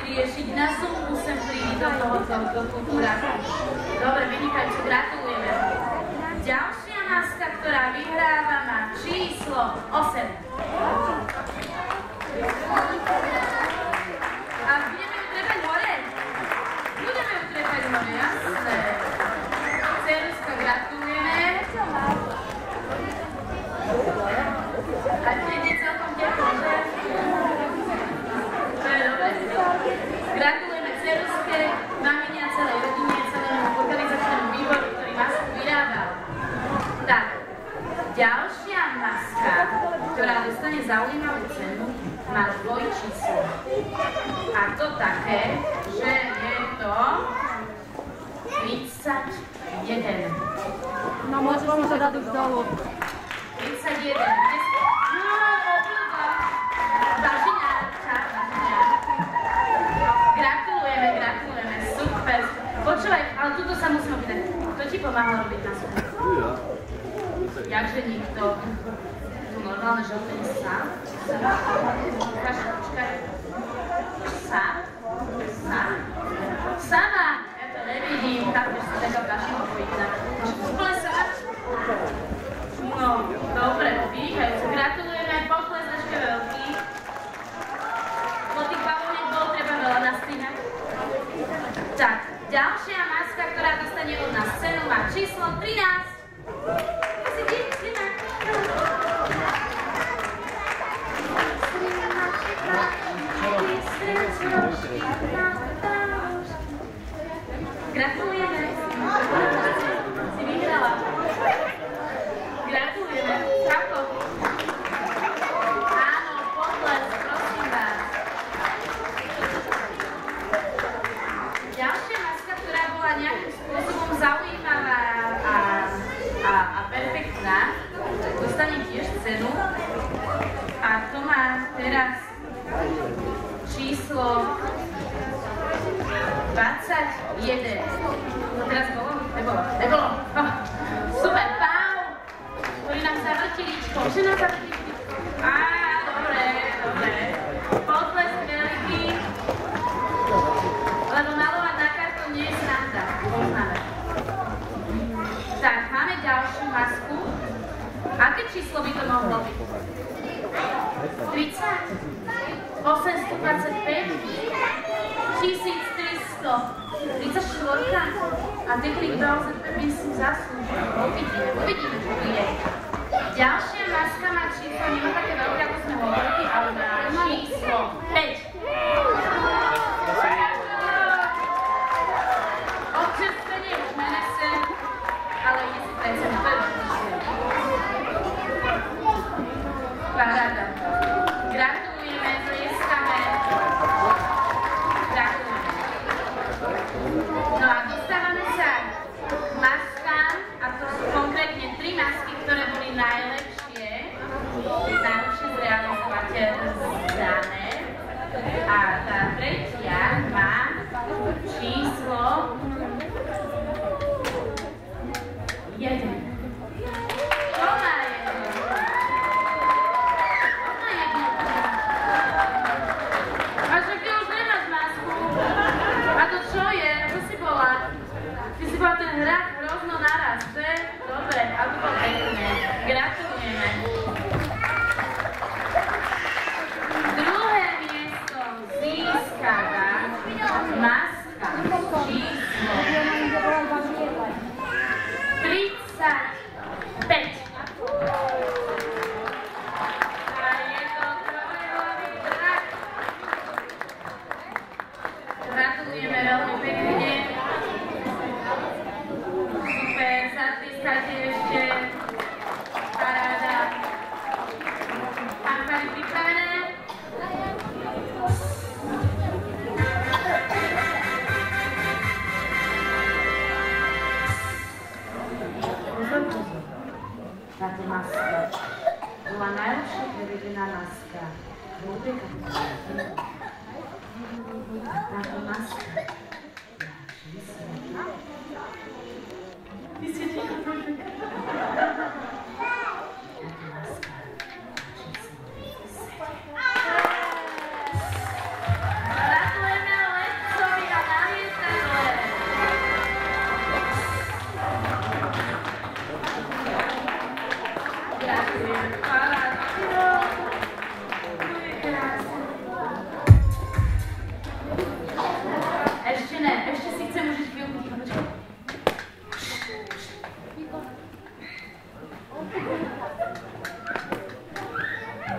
riešiť. Na Zoomu sem prídi do tohoto kultúráku. Dobre, vynikajúco, gratulujeme. Ďalšia maska, ktorá vyhráva, má číslo 8. A budeme ju trepať hore? Budeme ju trepať hore, jasné. Ceruska, gratulujeme. A ti celkom teplo, že? To je dobre. Gratulujeme Ceruske, mamine a celej rodine, celému organizačnému výboru, ktorý masku vyrábal. Tak, ďalšia maska, ktorá dostane zaujímavú cenu, má dvojčíslo. A to také, že je to 31. No môžeme sa dať už dolu. 31. Gratulujeme, super. Počúvaj, ale tuto sa musíme opýtať. Kto ti pomáhal robiť na súde? Ja. Jakže nikto? Tu normálne žlté sám? Počkaj. Sám? Sama? Ja to nevidím, tam už sa taká prašina pojítna. Úplne sama? No, dobre, vynikajúco. Gratulujeme, poklesačke veľký. Tých balóniek bolo treba veľa nastrínať. Tak, ďalšia maska, ktorá dostane od nás cenu, má číslo 13. Asi dina. Gratulujeme. Si vyhrala. Gratulujeme. Čauko. Áno, potles, prosím vás. Ďalšia maska, ktorá bola nejakým spôsobom zaujímavá a perfektná, dostane tiež cenu. A to má teraz číslo 21. To teraz bolo? Nebolo. Oh, super, Pau, ktorý nám zavrti líčko. Že nám zavrti líčko? Á, dobre. Potlesk veľký. Lebo malovať na kartón nie je sranda. Poznáme. Tak, máme ďalšiu masku. Aké číslo by to mohlo byť? 30? 825? 1300? 34? A technik naozaj by si zaslúžil. Uvidíme, čo to je. Ďalšia maska má číslo, nemá také veľké, ako sme hovorili, ale má číslo 5. Občerstvenie už nenese, ale ide si predsa na to. Paráda. Gratulujeme, tlieskame. Gratulujeme. No a dostávame sa k maskám, a to sú konkrétne 3 masky, ktoré boli najlepšie zrealizovať dané.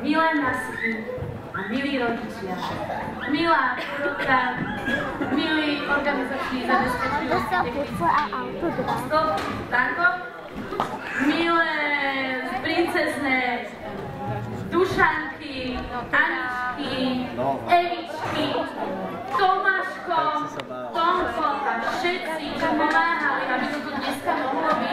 milé masky a milí rodičia, milá úroka, milí organizační zabezpečujúci technický stop, tanko, milé princezné Dušanky, Aničky, Evičky, Tomáško, Tomko a všetci, čo pomáhali, aby to tu dneska mohlo byť.